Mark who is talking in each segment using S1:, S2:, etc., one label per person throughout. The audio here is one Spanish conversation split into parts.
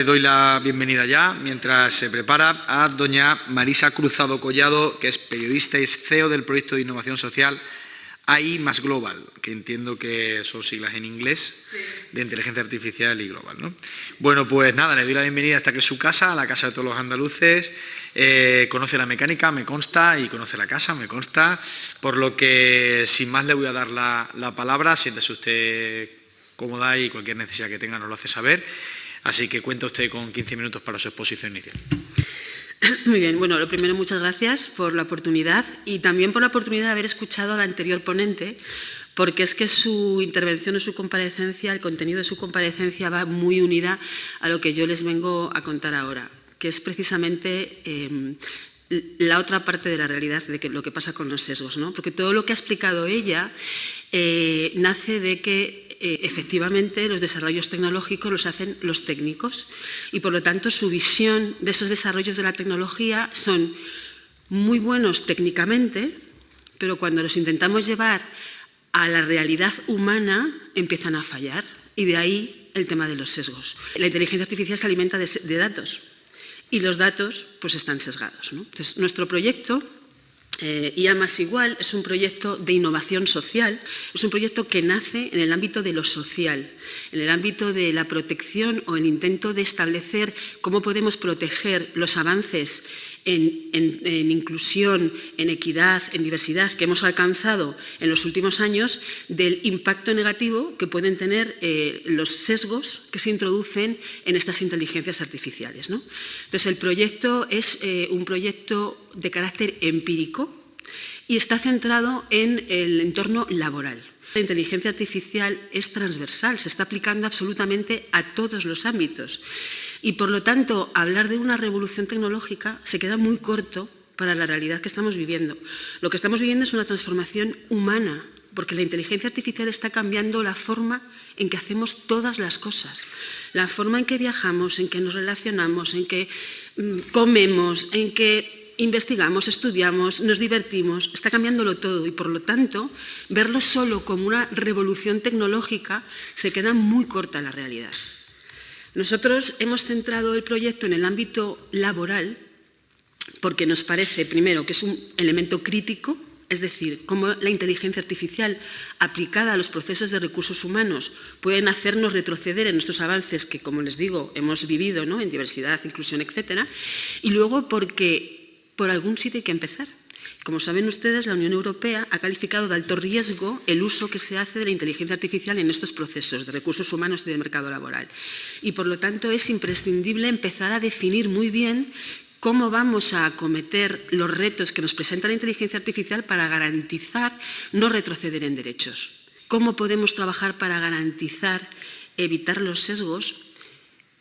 S1: Le doy la bienvenida ya, mientras se prepara, a doña Marisa Cruzado Collado, que es periodista y es CEO del proyecto de innovación social AI más Global, que entiendo que son siglas en inglés, de inteligencia artificial y global, ¿no? Bueno, pues nada, le doy la bienvenida hasta que es su casa, a la casa de todos los andaluces. Conoce la mecánica, me consta, y conoce la casa, me consta, por lo que sin más le voy a dar la palabra. Siéntese usted cómoda y cualquier necesidad que tenga nos lo hace saber. Así que cuenta usted con 15 minutos para su exposición inicial.
S2: Muy bien, bueno, lo primero, muchas gracias por la oportunidad y también por la oportunidad de haber escuchado al anterior ponente, porque es que su intervención o su comparecencia, el contenido de su comparecencia va muy unida a lo que yo les vengo a contar ahora, que es precisamente la otra parte de la realidad de lo que pasa con los sesgos, ¿no? Porque todo lo que ha explicado ella nace de que efectivamente los desarrollos tecnológicos los hacen los técnicos y por lo tanto su visión de esos desarrollos de la tecnología son muy buenos técnicamente, pero cuando los intentamos llevar a la realidad humana empiezan a fallar y de ahí el tema de los sesgos. La inteligencia artificial se alimenta de datos y los datos pues están sesgados, ¿no? Entonces, nuestro proyecto IA más igual es un proyecto de innovación social, es un proyecto que nace en el ámbito de lo social, en el ámbito de la protección o el intento de establecer cómo podemos proteger los avances en inclusión, en equidad, en diversidad que hemos alcanzado en los últimos años del impacto negativo que pueden tener los sesgos que se introducen en estas inteligencias artificiales, ¿no? Entonces, el proyecto es un proyecto de carácter empírico y está centrado en el entorno laboral. La inteligencia artificial es transversal, se está aplicando absolutamente a todos los ámbitos y, por lo tanto, hablar de una revolución tecnológica se queda muy corto para la realidad que estamos viviendo. Lo que estamos viviendo es una transformación humana, porque la inteligencia artificial está cambiando la forma en que hacemos todas las cosas, la forma en que viajamos, en que nos relacionamos, en que comemos, en que investigamos, estudiamos, nos divertimos, está cambiándolo todo y, por lo tanto, verlo solo como una revolución tecnológica se queda muy corta la realidad. Nosotros hemos centrado el proyecto en el ámbito laboral porque nos parece, primero, que es un elemento crítico, es decir, cómo la inteligencia artificial aplicada a los procesos de recursos humanos pueden hacernos retroceder en nuestros avances que, como les digo, hemos vivido, ¿no?, en diversidad, inclusión, etcétera. Y luego porque por algún sitio hay que empezar. Como saben ustedes, la Unión Europea ha calificado de alto riesgo el uso que se hace de la inteligencia artificial en estos procesos de recursos humanos y de mercado laboral. Y, por lo tanto, es imprescindible empezar a definir muy bien cómo vamos a acometer los retos que nos presenta la inteligencia artificial para garantizar no retroceder en derechos. ¿Cómo podemos trabajar para garantizar evitar los sesgos?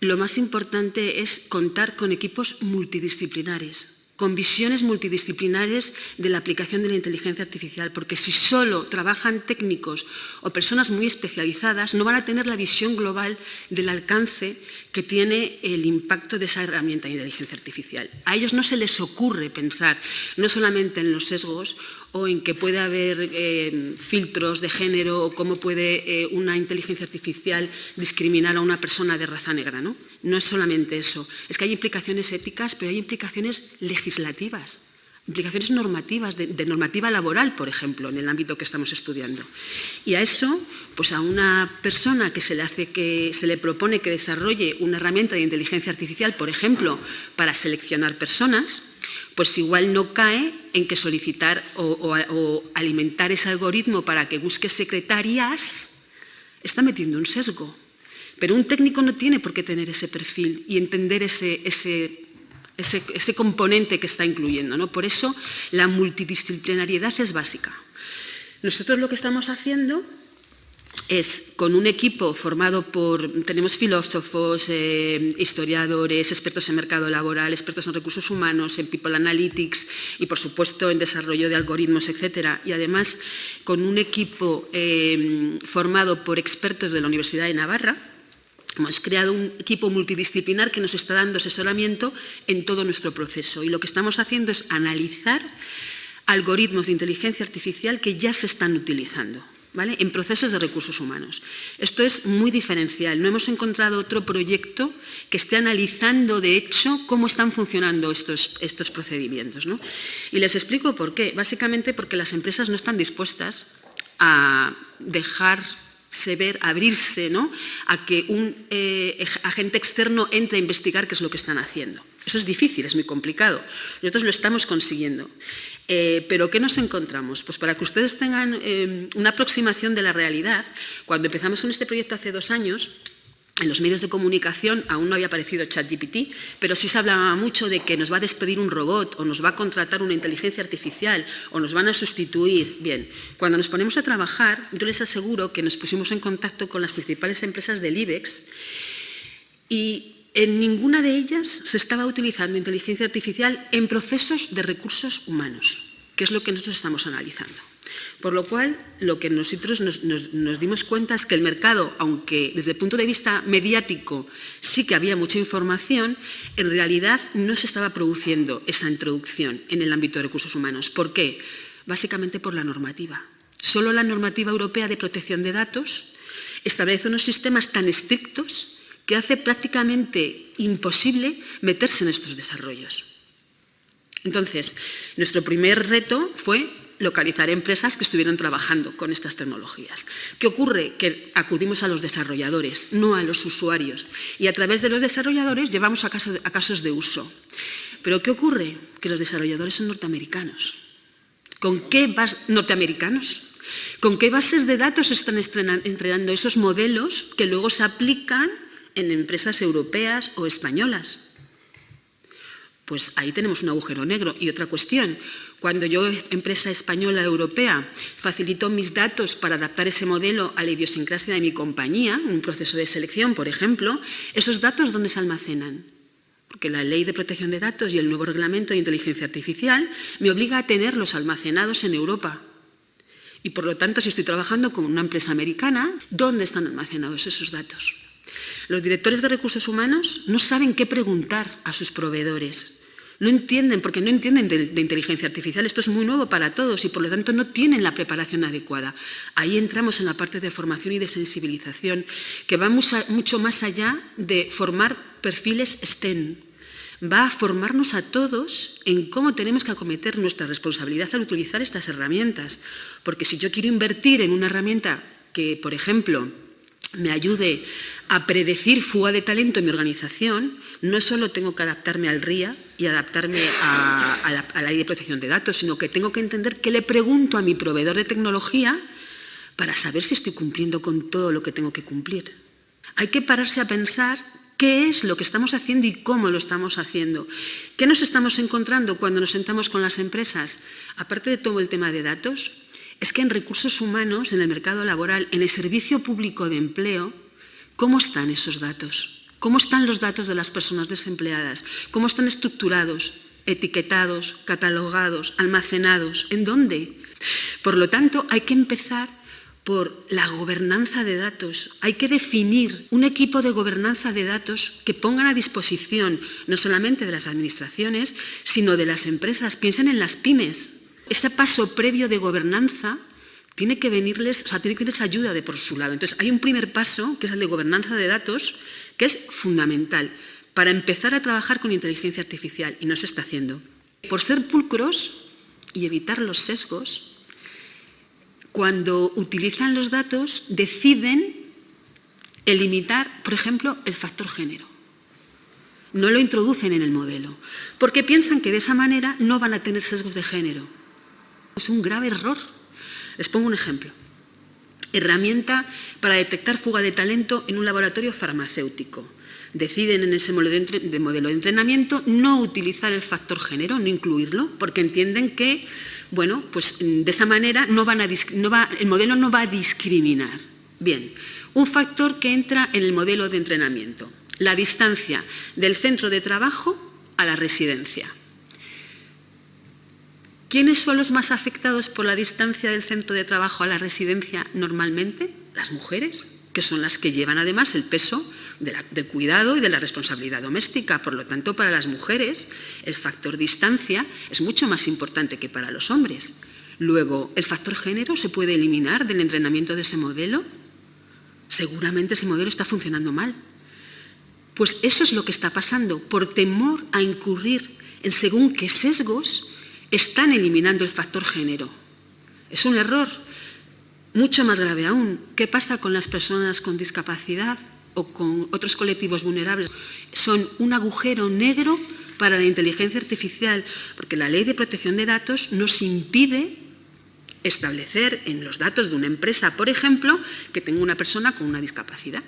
S2: Lo más importante es contar con equipos multidisciplinares, con visiones multidisciplinares de la aplicación de la inteligencia artificial, porque si solo trabajan técnicos o personas muy especializadas, no van a tener la visión global del alcance que tiene el impacto de esa herramienta de inteligencia artificial. A ellos no se les ocurre pensar no solamente en los sesgos o en que puede haber filtros de género o cómo puede una inteligencia artificial discriminar a una persona de raza negra, ¿no? No es solamente eso, es que hay implicaciones éticas, pero hay implicaciones legislativas, implicaciones normativas, de normativa laboral, por ejemplo, en el ámbito que estamos estudiando. Y a eso, pues a una persona que se le propone que desarrolle una herramienta de inteligencia artificial, por ejemplo, para seleccionar personas, pues igual no cae en que solicitar o alimentar ese algoritmo para que busque secretarias está metiendo un sesgo. Pero un técnico no tiene por qué tener ese perfil y entender ese componente que está incluyendo, ¿no? Por eso la multidisciplinariedad es básica. Nosotros lo que estamos haciendo es, con un equipo formado tenemos filósofos, historiadores, expertos en mercado laboral, expertos en recursos humanos, en People Analytics y, por supuesto, en desarrollo de algoritmos, etcétera. Y, además, con un equipo formado por expertos de la Universidad de Navarra. Hemos creado un equipo multidisciplinar que nos está dando asesoramiento en todo nuestro proceso y lo que estamos haciendo es analizar algoritmos de inteligencia artificial que ya se están utilizando. ¿vale? En procesos de recursos humanos. Esto es muy diferencial. No hemos encontrado otro proyecto que esté analizando, de hecho, cómo están funcionando estos procedimientos, ¿no? Y les explico por qué. Básicamente porque las empresas no están dispuestas a dejarse ver, a abrirse, ¿no?, a que un agente externo entre a investigar qué es lo que están haciendo. Eso es difícil, es muy complicado. Nosotros lo estamos consiguiendo. ¿Pero qué nos encontramos? Pues para que ustedes tengan una aproximación de la realidad, cuando empezamos con este proyecto hace 2 años, en los medios de comunicación aún no había aparecido ChatGPT, pero sí se hablaba mucho de que nos va a despedir un robot o nos va a contratar una inteligencia artificial o nos van a sustituir. Bien, cuando nos ponemos a trabajar, yo les aseguro que nos pusimos en contacto con las principales empresas del IBEX y en ninguna de ellas se estaba utilizando inteligencia artificial en procesos de recursos humanos, que es lo que nosotros estamos analizando. Por lo cual, lo que nosotros nos dimos cuenta es que el mercado, aunque desde el punto de vista mediático sí que había mucha información, en realidad no se estaba produciendo esa introducción en el ámbito de recursos humanos. ¿Por qué? Básicamente por la normativa. Solo la normativa europea de protección de datos establece unos sistemas tan estrictos que hace prácticamente imposible meterse en estos desarrollos. Entonces, nuestro primer reto fue localizar empresas que estuvieran trabajando con estas tecnologías. ¿Qué ocurre? Que acudimos a los desarrolladores, no a los usuarios, y a través de los desarrolladores llevamos a casos de uso. ¿Pero qué ocurre? Que los desarrolladores son norteamericanos. ¿Con qué norteamericanos? ¿Con qué bases de datos están entrenando esos modelos que luego se aplican en empresas europeas o españolas? Pues ahí tenemos un agujero negro. Y otra cuestión, cuando yo, empresa española europea, facilito mis datos para adaptar ese modelo a la idiosincrasia de mi compañía, un proceso de selección, por ejemplo, ¿esos datos dónde se almacenan? Porque la Ley de Protección de Datos y el nuevo Reglamento de Inteligencia Artificial me obliga a tenerlos almacenados en Europa. Y por lo tanto, si estoy trabajando con una empresa americana, ¿dónde están almacenados esos datos? Los directores de recursos humanos no saben qué preguntar a sus proveedores. No entienden, porque no entienden de inteligencia artificial. Esto es muy nuevo para todos y, por lo tanto, no tienen la preparación adecuada. Ahí entramos en la parte de formación y de sensibilización, que va mucho más allá de formar perfiles STEM. Va a formarnos a todos en cómo tenemos que acometer nuestra responsabilidad al utilizar estas herramientas. Porque si yo quiero invertir en una herramienta que, por ejemplo, me ayude a predecir fuga de talento en mi organización, no solo tengo que adaptarme al RIA y adaptarme a la Ley de Protección de Datos, sino que tengo que entender qué le pregunto a mi proveedor de tecnología para saber si estoy cumpliendo con todo lo que tengo que cumplir. Hay que pararse a pensar qué es lo que estamos haciendo y cómo lo estamos haciendo. ¿Qué nos estamos encontrando cuando nos sentamos con las empresas? Aparte de todo el tema de datos, es que en recursos humanos, en el mercado laboral, en el servicio público de empleo, ¿cómo están esos datos? ¿Cómo están los datos de las personas desempleadas? ¿Cómo están estructurados, etiquetados, catalogados, almacenados? ¿En dónde? Por lo tanto, hay que empezar por la gobernanza de datos. Hay que definir un equipo de gobernanza de datos que pongan a disposición no solamente de las administraciones, sino de las empresas. Piensen en las pymes. Ese paso previo de gobernanza tiene que venirles ayuda de por su lado. Entonces, hay un primer paso, que es el de gobernanza de datos, que es fundamental para empezar a trabajar con inteligencia artificial, y no se está haciendo. Por ser pulcros y evitar los sesgos, cuando utilizan los datos, deciden eliminar, por ejemplo, el factor género. No lo introducen en el modelo, porque piensan que de esa manera no van a tener sesgos de género. Es un grave error. Les pongo un ejemplo. Herramienta para detectar fuga de talento en un laboratorio farmacéutico. Deciden en ese modelo de entrenamiento no utilizar el factor género, no incluirlo, porque entienden que, bueno, pues de esa manera el modelo no va a discriminar. Bien, un factor que entra en el modelo de entrenamiento, la distancia del centro de trabajo a la residencia. ¿Quiénes son los más afectados por la distancia del centro de trabajo a la residencia normalmente? Las mujeres, que son las que llevan además el peso del cuidado y de la responsabilidad doméstica. Por lo tanto, para las mujeres el factor distancia es mucho más importante que para los hombres. Luego, ¿el factor género se puede eliminar del entrenamiento de ese modelo? Seguramente ese modelo está funcionando mal. Pues eso es lo que está pasando. Por temor a incurrir en según qué sesgos, están eliminando el factor género. Es un error. Mucho más grave aún, ¿qué pasa con las personas con discapacidad o con otros colectivos vulnerables? Son un agujero negro para la inteligencia artificial, porque la Ley de Protección de Datos nos impide establecer en los datos de una empresa, por ejemplo, que tenga una persona con una discapacidad.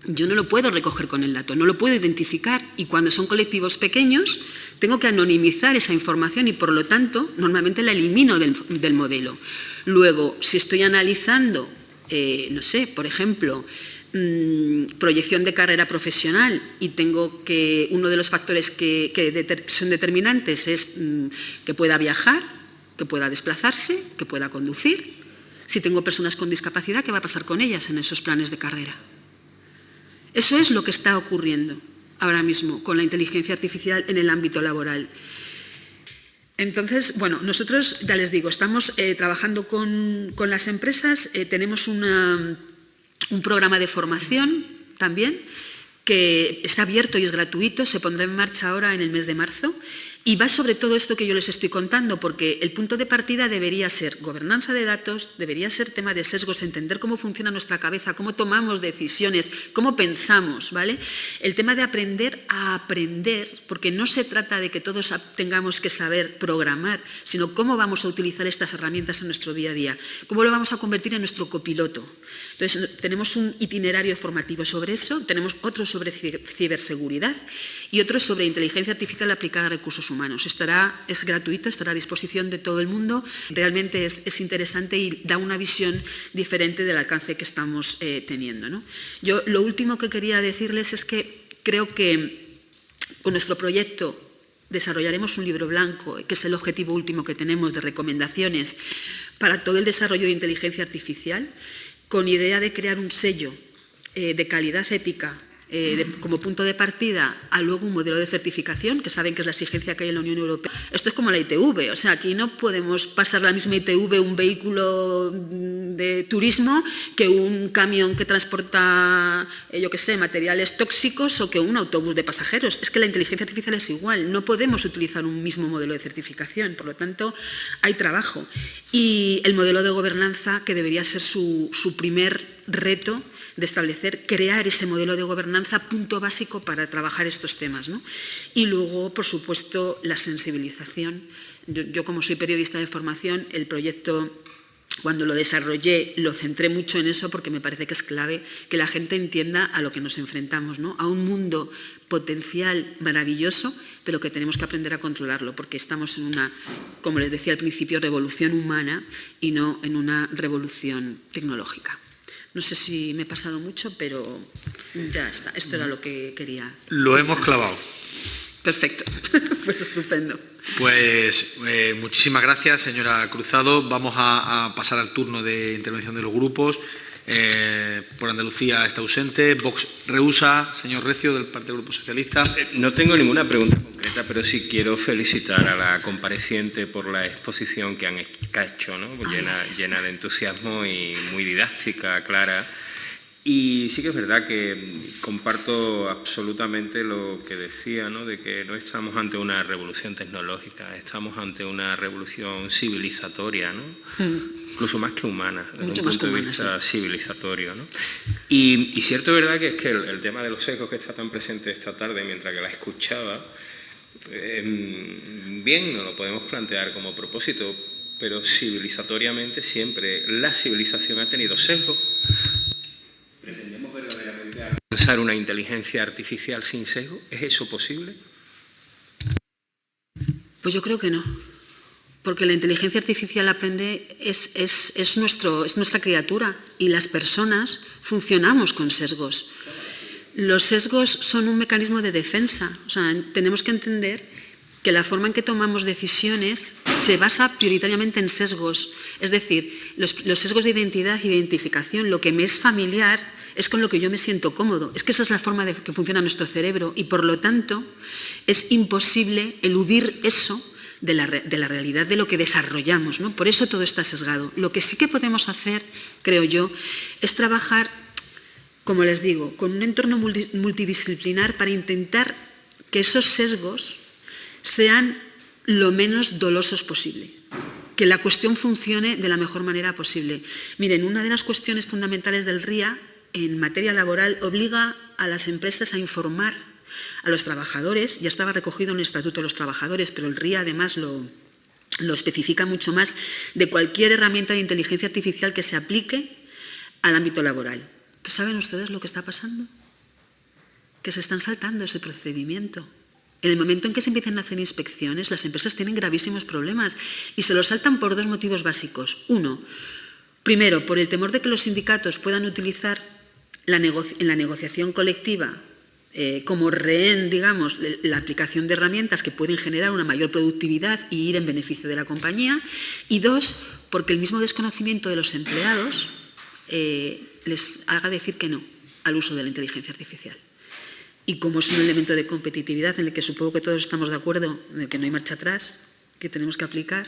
S2: Yo no lo puedo recoger con el dato, no lo puedo identificar, y cuando son colectivos pequeños tengo que anonimizar esa información y, por lo tanto, normalmente la elimino del modelo. Luego, si estoy analizando, no sé, por ejemplo, proyección de carrera profesional y tengo que uno de los factores que son determinantes es que pueda viajar, que pueda desplazarse, que pueda conducir. Si tengo personas con discapacidad, ¿qué va a pasar con ellas en esos planes de carrera? Eso es lo que está ocurriendo ahora mismo con la inteligencia artificial en el ámbito laboral. Entonces, bueno, nosotros, ya les digo, estamos trabajando con las empresas, tenemos un programa de formación también que está abierto y es gratuito, se pondrá en marcha ahora en el mes de marzo. Y va sobre todo esto que yo les estoy contando, porque el punto de partida debería ser gobernanza de datos, debería ser tema de sesgos, entender cómo funciona nuestra cabeza, cómo tomamos decisiones, cómo pensamos, ¿vale? El tema de aprender a aprender, porque no se trata de que todos tengamos que saber programar, sino cómo vamos a utilizar estas herramientas en nuestro día a día, cómo lo vamos a convertir en nuestro copiloto. Entonces, tenemos un itinerario formativo sobre eso, tenemos otro sobre ciberseguridad y otro sobre inteligencia artificial aplicada a recursos humanos. Es gratuito, estará a disposición de todo el mundo. Realmente es interesante y da una visión diferente del alcance que estamos teniendo, ¿no? Yo lo último que quería decirles es que creo que con nuestro proyecto desarrollaremos un libro blanco, que es el objetivo último que tenemos de recomendaciones para todo el desarrollo de inteligencia artificial, con idea de crear un sello de calidad ética como punto de partida a luego un modelo de certificación, que saben que es la exigencia que hay en la Unión Europea. Esto es como la ITV, o sea, aquí no podemos pasar la misma ITV un vehículo de turismo que un camión que transporta, yo qué sé, materiales tóxicos o que un autobús de pasajeros. Es que la inteligencia artificial es igual, no podemos utilizar un mismo modelo de certificación, por lo tanto, hay trabajo. Y el modelo de gobernanza, que debería ser su primer reto de establecer, crear ese modelo de gobernanza, punto básico para trabajar estos temas, ¿no? Y luego, por supuesto, la sensibilización. Yo como soy periodista de formación, el proyecto, cuando lo desarrollé, lo centré mucho en eso porque me parece que es clave que la gente entienda a lo que nos enfrentamos, ¿no? A un mundo potencial maravilloso, pero que tenemos que aprender a controlarlo, porque estamos en una, como les decía al principio, revolución humana y no en una revolución tecnológica. No sé si me he pasado mucho, pero ya está. Esto era lo que quería.
S1: Lo hemos clavado.
S2: Perfecto. Pues estupendo.
S1: Pues muchísimas gracias, señora Cruzado. Vamos a pasar al turno de intervención de los grupos. Por Andalucía está ausente. Vox rehúsa. Señor Recio, del Partido Grupo Socialista.
S3: No tengo ninguna pregunta concreta, pero sí quiero felicitar a la compareciente por la exposición que ha hecho, ¿no? Llena de entusiasmo y muy didáctica, clara. Y sí que es verdad que comparto absolutamente lo que decía, ¿no? De que no estamos ante una revolución tecnológica, estamos ante una revolución civilizatoria, ¿no? Incluso más que humana, desde un punto de vista civilizatorio, ¿no? Y cierto es verdad que es que el tema de los sesgos que está tan presente esta tarde, mientras que la escuchaba, bien, nos lo podemos plantear como propósito, pero civilizatoriamente siempre la civilización ha tenido sesgos. ¿Pensar una inteligencia artificial sin sesgo? ¿Es eso posible?
S2: Pues yo creo que no. Porque la inteligencia artificial aprende, es nuestra criatura y las personas funcionamos con sesgos. Los sesgos son un mecanismo de defensa. O sea, tenemos que entender que la forma en que tomamos decisiones se basa prioritariamente en sesgos. Es decir, los sesgos de identidad e identificación, lo que me es familiar es con lo que yo me siento cómodo. Es que esa es la forma de que funciona nuestro cerebro y, por lo tanto, es imposible eludir eso de la realidad de lo que desarrollamos, ¿no? Por eso todo está sesgado. Lo que sí que podemos hacer, creo yo, es trabajar, como les digo, con un entorno multidisciplinar para intentar que esos sesgos sean lo menos dolosos posible, que la cuestión funcione de la mejor manera posible. Miren, una de las cuestiones fundamentales del RIA en materia laboral obliga a las empresas a informar a los trabajadores, ya estaba recogido en el Estatuto de los Trabajadores, pero el RIA además lo especifica mucho más, de cualquier herramienta de inteligencia artificial que se aplique al ámbito laboral. Pues ¿saben ustedes lo que está pasando? Que se están saltando ese procedimiento. En el momento en que se empiezan a hacer inspecciones, las empresas tienen gravísimos problemas y se los saltan por dos motivos básicos. Uno, primero, por el temor de que los sindicatos puedan utilizar en la negociación colectiva como rehén, digamos, la aplicación de herramientas que pueden generar una mayor productividad y ir en beneficio de la compañía. Y dos, porque el mismo desconocimiento de los empleados les haga decir que no al uso de la inteligencia artificial. Y como es un elemento de competitividad en el que supongo que todos estamos de acuerdo, en el que no hay marcha atrás, que tenemos que aplicar,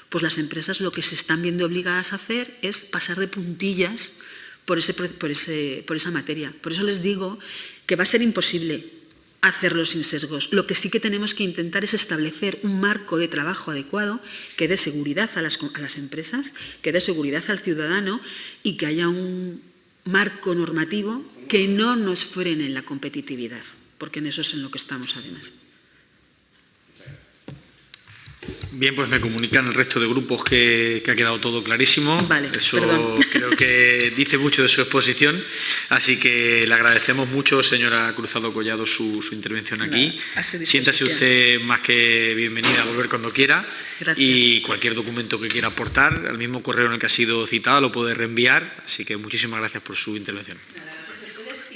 S2: pues las empresas lo que se están viendo obligadas a hacer es pasar de puntillas por esa materia. Por eso les digo que va a ser imposible hacerlo sin sesgos. Lo que sí que tenemos que intentar es establecer un marco de trabajo adecuado que dé seguridad a las empresas, que dé seguridad al ciudadano y que haya un marco normativo que no nos frene en la competitividad, porque en eso es en lo que estamos además.
S1: Bien, pues me comunican el resto de grupos que ha quedado todo clarísimo.
S2: Vale,
S1: eso
S2: perdón.
S1: Creo que dice mucho de su exposición, así que le agradecemos mucho, señora Cruzado Collado, su intervención aquí. Siéntase usted más que bienvenida a volver cuando quiera.
S2: Gracias.
S1: Y cualquier documento que quiera aportar, al mismo correo en el que ha sido citada, lo puede reenviar, así que muchísimas gracias por su intervención.